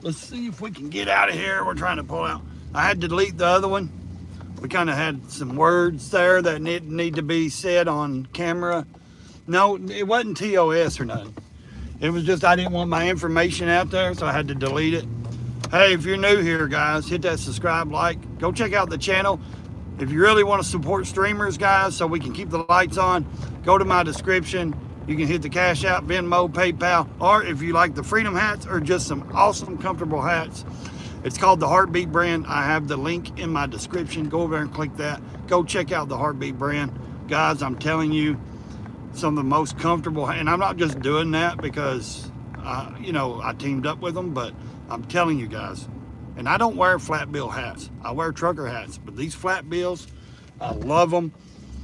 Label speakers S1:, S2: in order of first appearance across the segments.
S1: Let's see if we can get out of here. We're trying to pull out. I had to delete the other one. We kind of had some words there that need to be said on camera. No, it wasn't TOS or nothing. It was just I didn't want my information out there, so I had to delete it. Hey, if you're new here, guys, hit that subscribe, like. Go check out the channel. If you really want to support streamers, guys, so we can keep the lights on, go to my description. You can hit the Cash App, Venmo, PayPal, or if you like the Freedom hats or just some awesome, comfortable hats, it's called the Heartbeat brand. I have the link in my description. Go over there and click that. Go check out the Heartbeat brand. Guys, I'm telling you, some of the most comfortable, and I'm not just doing that because, I teamed up with them, but I'm telling you guys, and I don't wear flat bill hats. I wear trucker hats, but these flat bills, I love them.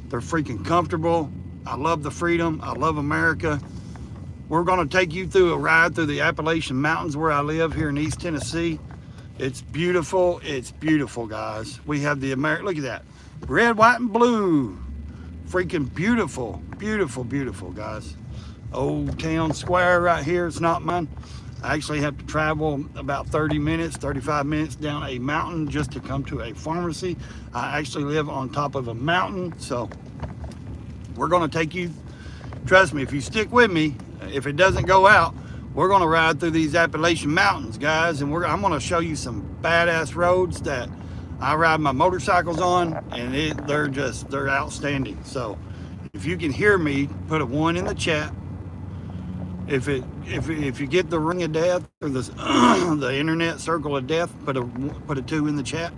S1: They're freaking comfortable. I love the freedom. I love America. We're going to take you through a ride through the Appalachian Mountains where I live here in East Tennessee. It's beautiful. It's beautiful, guys. We have the look at that. Red, white, and blue. Freaking beautiful. Beautiful, beautiful, guys. Old Town Square right here. It's not mine. I actually have to travel about 30 minutes, 35 minutes down a mountain just to come to a pharmacy. I actually live on top of a mountain, so we're going to take you, trust me, if you stick with me, if it doesn't go out, we're going to ride through these Appalachian Mountains, guys, and I'm going to show you some badass roads that I ride my motorcycles on, and they're outstanding. So if you can hear me, put a 1 in the chat. If you get the ring of death or the internet circle of death, put a 2 in the chat,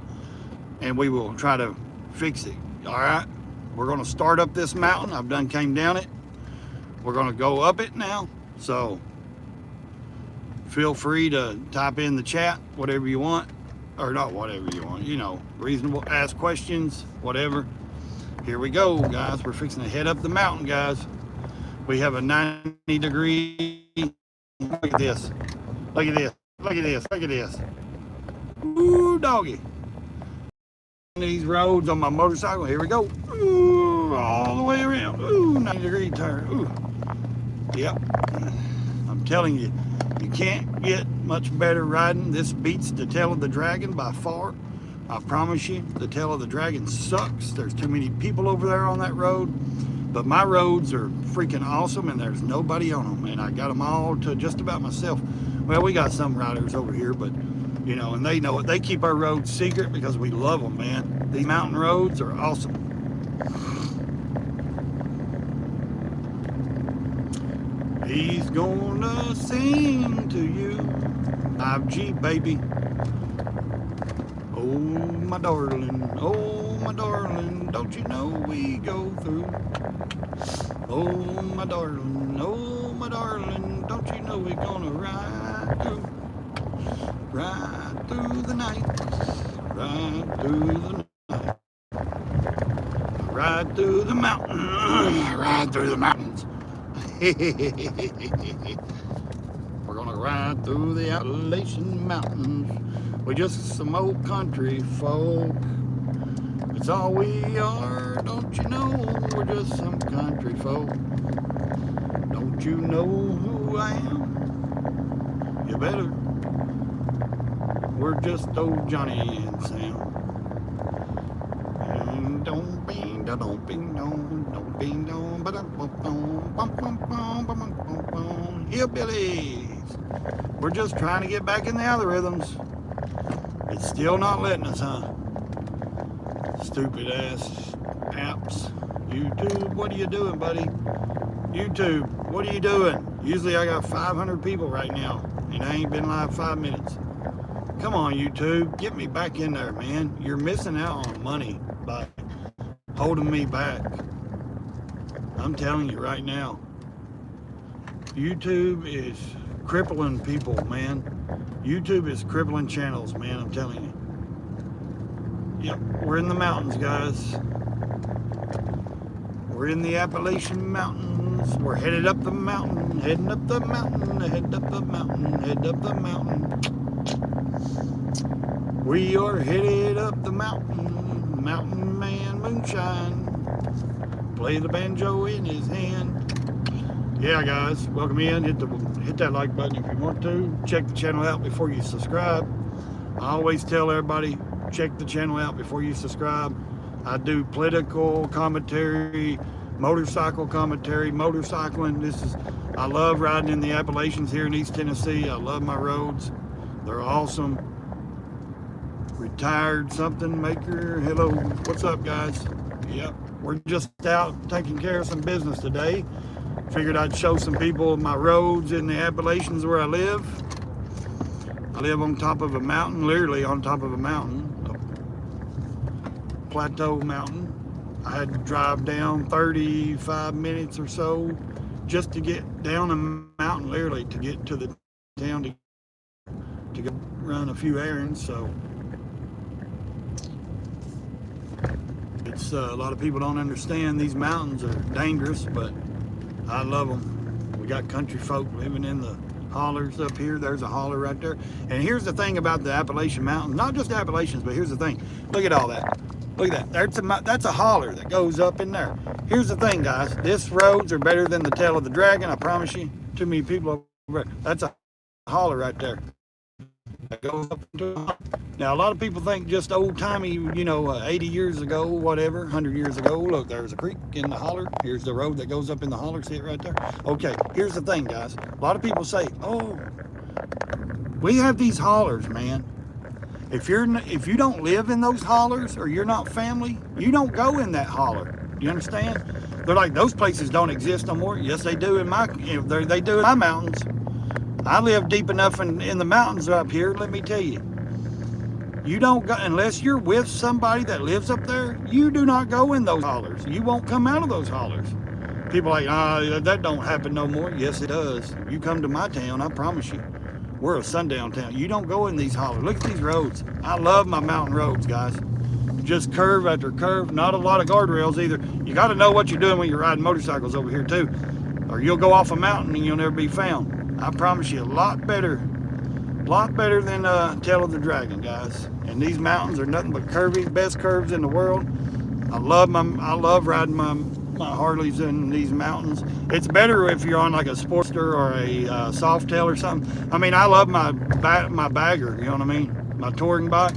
S1: and we will try to fix it. All right, we're going to start up this mountain. I've done came down it. We're going to go up it now. So feel free to type in the chat whatever you want, or not whatever you want. Reasonable. Ask questions, whatever. Here we go, guys. We're fixing to head up the mountain, guys. We have a 90-degree. Look at this. Look at this. Look at this. Look at this. Ooh, doggy. These roads on my motorcycle. Here we go. Ooh, all the way around. Ooh, 90-degree turn. Ooh. Yep. I'm telling you, you can't get much better riding. This beats the Tail of the Dragon by far. I promise you, the Tail of the Dragon sucks. There's too many people over there on that road. But my roads are freaking awesome, and there's nobody on them, and I got them all to just about myself. Well, we got some riders over here, but, and they know it. They keep our roads secret because we love them, man. These mountain roads are awesome. He's gonna sing to you. 5G, baby. Oh, my darling. Oh, my darling. Don't you know we go through? Oh, my darling. Oh, my darling. Don't you know we're gonna ride through the night. Ride through the night. Ride through the mountain. Ride through the mountains. We're gonna ride through the Appalachian Mountains. We're just some old country folk. It's all we are, don't you know? We're just some country folk. Don't you know who I am? You better. We're just old Johnny and Sam. And don't bing, don't bing, don't bing, don't ba dum bum bum bum bum bum bum. Hillbillies. We're just trying to get back in the algorithms. It's still not letting us, huh? Stupid ass apps. YouTube, what are you doing, buddy? YouTube, what are you doing? Usually I got 500 people right now, and I ain't been live 5 minutes. Come on, YouTube, get me back in there, man. You're missing out on money by holding me back. I'm telling you right now. YouTube is crippling people, man. YouTube is crippling channels, man, I'm telling you. Yep, we're in the mountains, guys. We're in the Appalachian Mountains. We're headed up the mountain, heading up the mountain, head up the mountain, head up the mountain. We are headed up the mountain, mountain man moonshine. Play the banjo in his hand. yeah, guys, welcome in. Hit that like button if you want to. Check the channel out before you subscribe. I always tell everybody, check the channel out before you subscribe. I do political commentary, motorcycle commentary, motorcycling. I love riding in the Appalachians here in East Tennessee. I love my roads. They're awesome. Retired something maker. Hello, what's up, guys? Yep, we're just out taking care of some business today. Figured I'd show some people my roads in the Appalachians where I live. I live on top of a mountain, literally on top of a mountain, a plateau mountain. I had to drive down 35 minutes or so just to get down a mountain, literally, to get to the town to go run a few errands. So it's a lot of people don't understand these mountains are dangerous, but I love them. We got country folk living in the hollers up here. There's a holler right there. And here's the thing about the Appalachian Mountains, not just Appalachians, but here's the thing. Look at all that. Look at that. That's a holler that goes up in there. Here's the thing, guys. This roads are better than the tail of the dragon. I promise you. Too many people over there. That's a holler right there. That goes up into a holler. Now, a lot of people think just old-timey, 80 years ago, whatever, 100 years ago. Look, there's a creek in the holler. Here's the road that goes up in the holler. See it right there? Okay, here's the thing, guys. A lot of people say, oh, we have these hollers, man. If you don't live in those hollers or you're not family, you don't go in that holler. You understand? They're like, those places don't exist no more. Yes, they do they do in my mountains. I live deep enough in the mountains up here, let me tell you. You don't go, unless you're with somebody that lives up there, you do not go in those hollers. You won't come out of those hollers. People are like, that don't happen no more. Yes, it does. You come to my town, I promise you. We're a sundown town. You don't go in these hollers. Look at these roads. I love my mountain roads, guys. Just curve after curve. Not a lot of guardrails either. You got to know what you're doing when you're riding motorcycles over here too, or you'll go off a mountain and you'll never be found. I promise you, a lot better than Tail of the Dragon, guys. And these mountains are nothing but curvy, best curves in the world. I love riding my Harleys in these mountains. It's better if you're on like a Sportster or a Softail or something. I mean, I love my bagger, you know what I mean? My touring bike.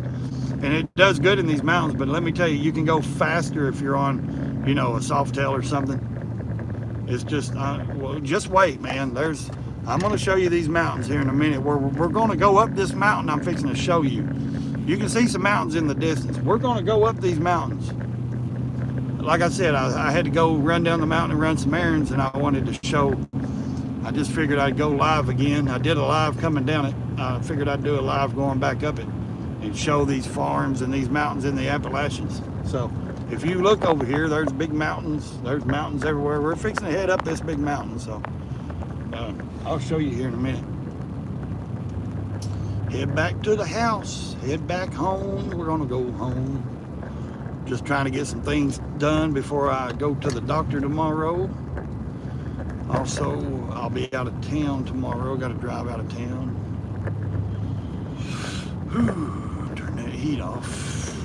S1: And it does good in these mountains, but let me tell you, you can go faster if you're on, a Softail or something. It's just, well, just wait, man. I'm going to show you these mountains here in a minute. We're going to go up this mountain I'm fixing to show you. You can see some mountains in the distance. We're going to go up these mountains. Like I said, I had to go run down the mountain and run some errands, and I wanted to show. I just figured I'd go live again. I did a live coming down it. I figured I'd do a live going back up it and show these farms and these mountains in the Appalachians. So if you look over here, there's big mountains. There's mountains everywhere. We're fixing to head up this big mountain, so I'll show you here in a minute. Head back to the house. Head back home. We're gonna go home. Just trying to get some things done before I go to the doctor tomorrow. Also, I'll be out of town tomorrow. Got to drive out of town. Whew, turn that heat off.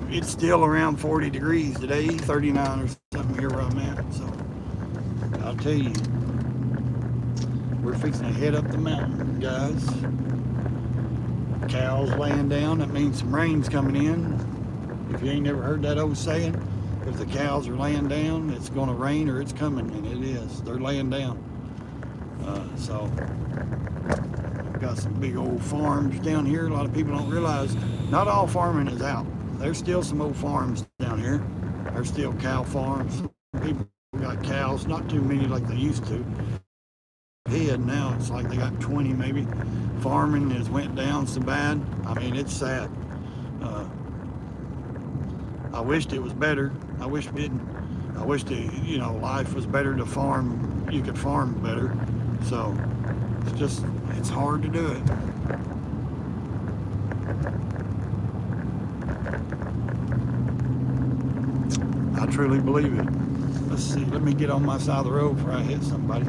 S1: It's still around 40 degrees today, 39 or something here where I'm at. So I'll tell you, we're fixing to head up the mountain, guys. Cows laying down. That means some rain's coming in. If you ain't never heard that old saying, if the cows are laying down, it's going to rain or it's coming, and it is. They're laying down. So I've got some big old farms down here. A lot of people don't realize not all farming is out. There's still some old farms down here. There's still cow farms. People got cows, not too many like they used to. Head now, it's like they got 20 maybe. Farming has went down so bad. I mean, it's sad. I wished it was better. I wish it didn't. I wish life was better to farm. You could farm better. So it's hard to do it. I truly believe it. Let's see. Let me get on my side of the road before I hit somebody.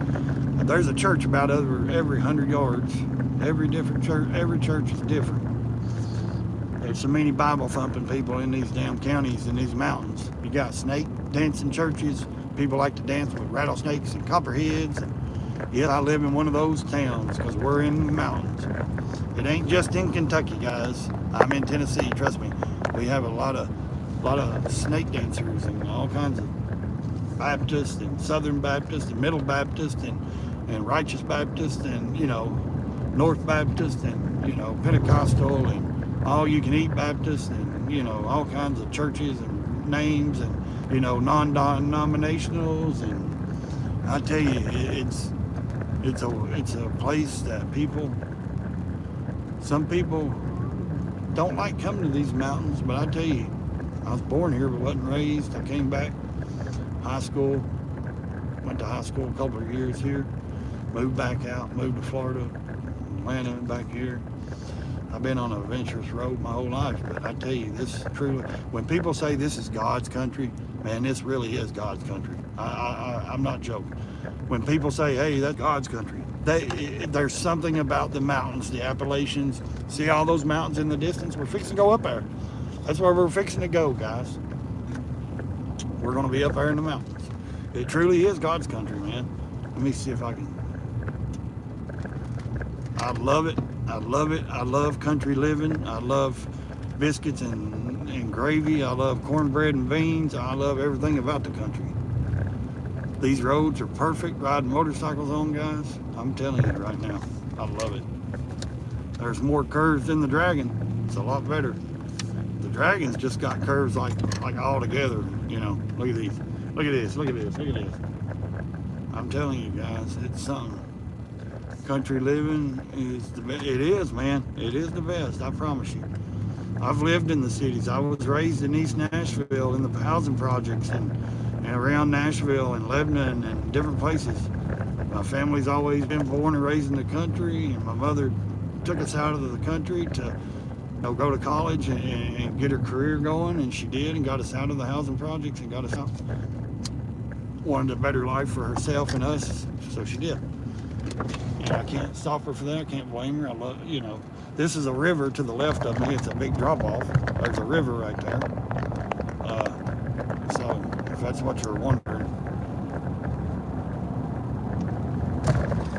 S1: There's a church about every 100 yards. Every church is different. There's so many Bible thumping people in these damn counties and these mountains. You got snake dancing churches. People like to dance with rattlesnakes and copperheads. And Yes, I live in one of those towns because we're in the mountains. It ain't just in Kentucky, guys. I'm in Tennessee, trust me. We have a lot of snake dancers and all kinds of Baptists and Southern Baptists and Middle Baptists and Righteous Baptists and, you know, North Baptist and, you know, Pentecostal and all you can eat Baptist and, you know, all kinds of churches and names and, you know, non-denominationals. And I tell you, it's a place that some people don't like coming to these mountains, but I tell you, I was born here but wasn't raised. I came back, high school, went to high school a couple of years here, moved back out, moved to Florida, Atlanta, back here. I've been on an adventurous road my whole life, but I tell you, this truly, when people say this is God's country, man, this really is God's country. I'm not joking. When people say, hey, that's God's country, there's something about the mountains, the Appalachians. See all those mountains in the distance? We're fixing to go up there. That's where we're fixing to go, guys. We're going to be up there in the mountains. It truly is God's country, man. Let me see if I can. I love it. I love it. I love country living. I love biscuits and gravy. I love cornbread and beans. I love everything about the country. These roads are perfect riding motorcycles on, guys. I'm telling you right now, I love it. There's more curves than the Dragon. It's a lot better. The Dragon's just got curves like all together, you know. Look at these. Look at this. Look at this. Look at this. I'm telling you guys, it's something. Country living is the best. It is, man. It is the best, I promise you. I've lived in the cities. I was raised in East Nashville in the housing projects and around Nashville and Lebanon and different places. My family's always been born and raised in the country, and my mother took us out of the country to, you know, go to college and get her career going, and she did, and got us out of the housing projects and got us out. Wanted a better life for herself and us, so she did. And I can't stop her for that. I can't blame her. I love, you know, this is a river to the left of me. It's a big drop off. There's a river right there. So if that's what you're wondering.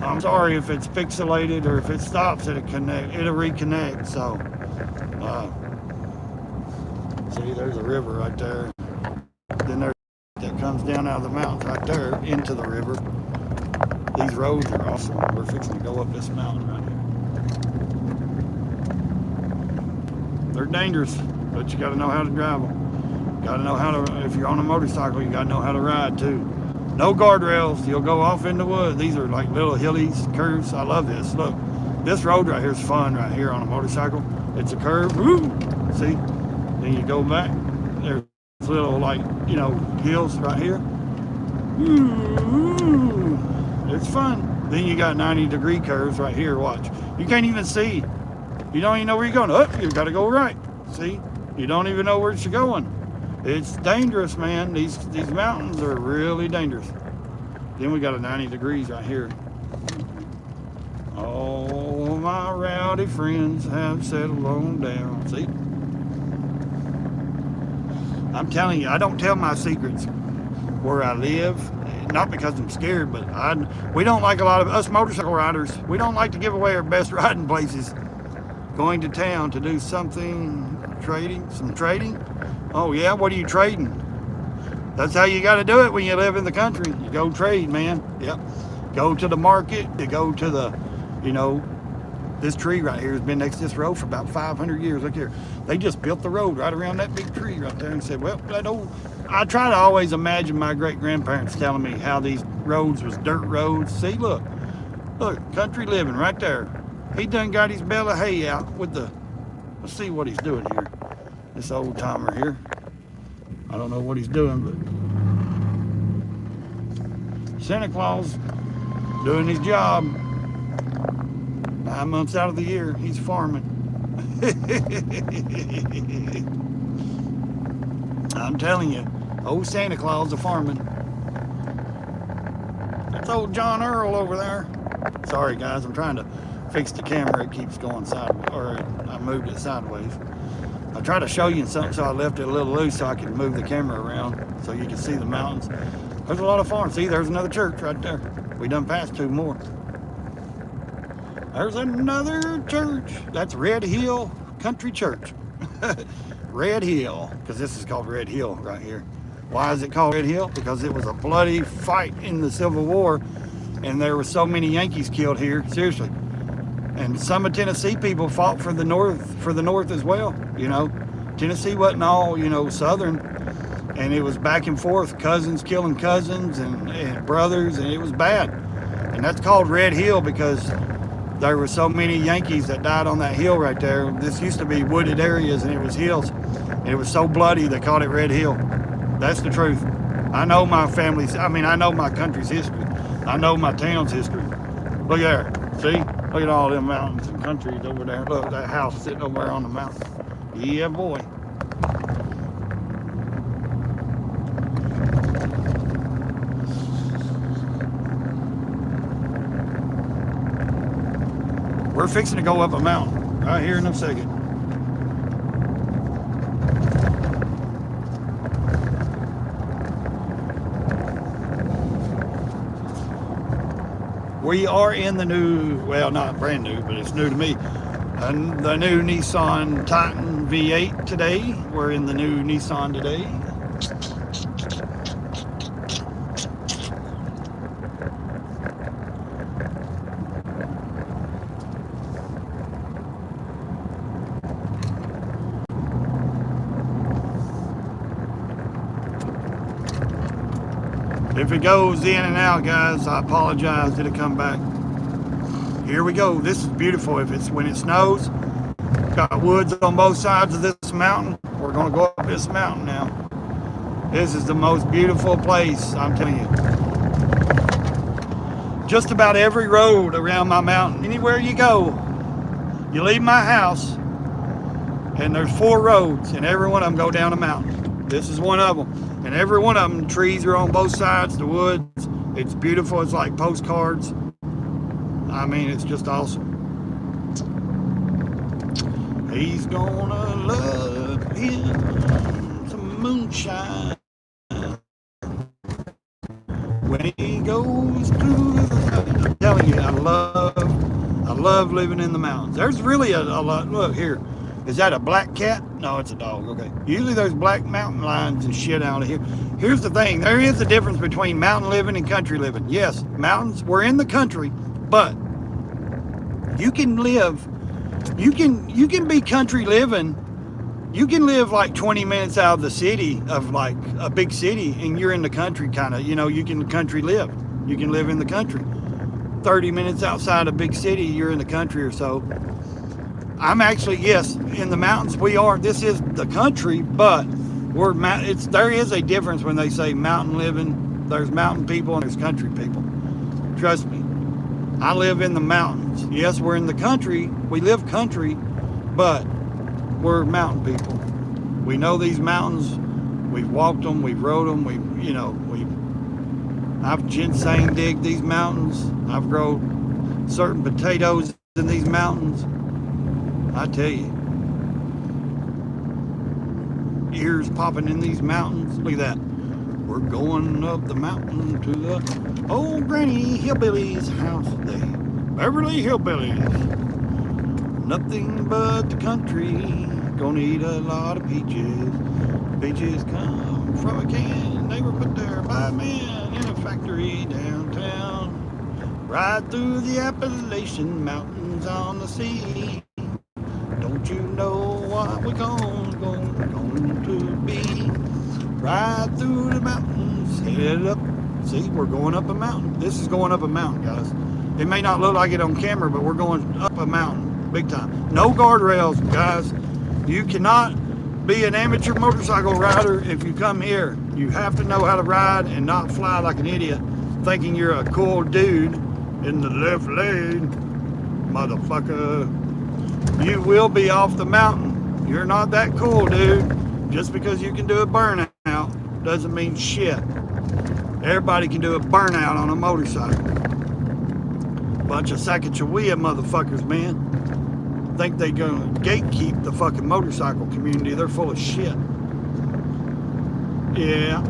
S1: I'm sorry if it's pixelated or if it stops, it'll reconnect. So, see, there's a river right there. Then there's that comes down out of the mountains right there into the river. These roads are awesome. We're fixing to go up this mountain right here. They're dangerous, but you got to know how to drive them. Got to know how to, if you're on a motorcycle, you got to know how to ride too. No guardrails. You'll go off in the woods. These are like little hillies, curves. I love this. Look, this road right here is fun right here on a motorcycle. It's a curve. Woo! See? Then you go back. There's little, like, you know, hills right here. Ooh, it's fun. Then you got 90-degree curves right here. Watch. You can't even see. You don't even know where you're going. Up, you've got to go right. See? You don't even know where you're going. It's dangerous, man. These mountains are really dangerous. Then we got a 90 degrees right here. All my rowdy friends have settled on down. See? I'm telling you, I don't tell my secrets where I live. Not because I'm scared, but we don't like, a lot of us motorcycle riders, we don't like to give away our best riding places. Going to town to do something, some trading. Oh yeah, what are you trading? That's how you got to do it when you live in the country. You go trade, man. Yep. Go to the market. You go to the, you know, this tree right here has been next to this road for about 500 years. Look here. They just built the road right around that big tree right there and said, well, that old, I try to always imagine my great-grandparents telling me how these roads was dirt roads. See, look, country living right there. He done got his bale of hay out with the, let's see what he's doing here. This old timer here. I don't know what he's doing, but Santa Claus doing his job. 9 months out of the year, he's farming. I'm telling you, old Santa Claus is farming. That's old John Earl over there. Sorry guys, I'm trying to fix the camera. It keeps going sideways, or I moved it sideways. I tried to show you something, so I left it a little loose so I could move the camera around so you can see the mountains. There's a lot of farms. See, there's another church right there. We done passed 2 more. There's another church. That's Red Hill Country Church. Red Hill, because this is called Red Hill right here. Why is it called Red Hill? Because it was a bloody fight in the Civil War, and there were so many Yankees killed here, seriously. And some of Tennessee people fought for the North as well, you know. Tennessee wasn't all, you know, Southern, and it was back and forth, cousins killing cousins and brothers, and it was bad. And that's called Red Hill because there were so many Yankees that died on that hill right there. This used to be wooded areas, and it was hills. And it was so bloody, they called it Red Hill. That's the truth. I know my I know my country's history. I know my town's history. Look there, see? Look at all them mountains and countries over there. Look, that house sitting over there on the mountain. Yeah, boy. We're fixing to go up a mountain right here in a second. We are in the new, well, not brand new, but it's new to me, the new Nissan Titan V8 today. We're in the new Nissan today. If it goes in and out, guys, I apologize. It'll come back. Here we go. This is beautiful. When it snows, got woods on both sides of this mountain. We're gonna go up this mountain now. This is the most beautiful place, I'm telling you. Just about every road around my mountain, anywhere you go, you leave my house, and there's 4 roads, and every one of them go down a mountain. This is one of them. And every one of them, trees are on both sides, the woods. It's beautiful. It's like postcards. I mean, it's just awesome. He's gonna love him some moonshine when he goes through the... I'm telling you, I love living in the mountains. There's really a lot. Look here. Is that a black cat? No, it's a dog. Okay. Usually there's black mountain lions and shit out of here. Here's the thing. There is a difference between mountain living and country living. Yes, mountains, we're in the country, but you can live, you can be country living. You can live like 20 minutes out of the city, of like a big city, and you're in the country kind of, you know, you can country live. You can live in the country. 30 minutes outside a big city, you're in the country or so. I'm actually, yes, in the mountains. This is the country, but there is a difference when they say mountain living. There's mountain people and there's country people. Trust me. I live in the mountains. Yes, we're in the country. We live country, but we're mountain people. We know these mountains. We've walked them. We've rode them. I've ginseng digged these mountains. I've grown certain potatoes in these mountains. I tell you, ears popping in these mountains. Look at that. We're going up the mountain to the old Granny Hillbilly's house today. Beverly Hillbillies. Nothing but the country. Gonna eat a lot of peaches. Peaches come from a can. They were put there by men in a factory downtown. Right through the Appalachian Mountains on the sea. Don't you know what we're going to be? Right through the mountains, headed up. See, we're going up a mountain. This is going up a mountain, guys. It may not look like it on camera, but we're going up a mountain, big time. No guardrails, guys. You cannot be an amateur motorcycle rider if you come here. You have to know how to ride and not fly like an idiot, thinking you're a cool dude in the left lane, motherfucker. You will be off the mountain. You're not that cool, dude. Just because you can do a burnout doesn't mean shit. Everybody can do a burnout on a motorcycle. Bunch of Sacagawea motherfuckers, man. Think they gonna gatekeep the fucking motorcycle community. They're full of shit. Yeah.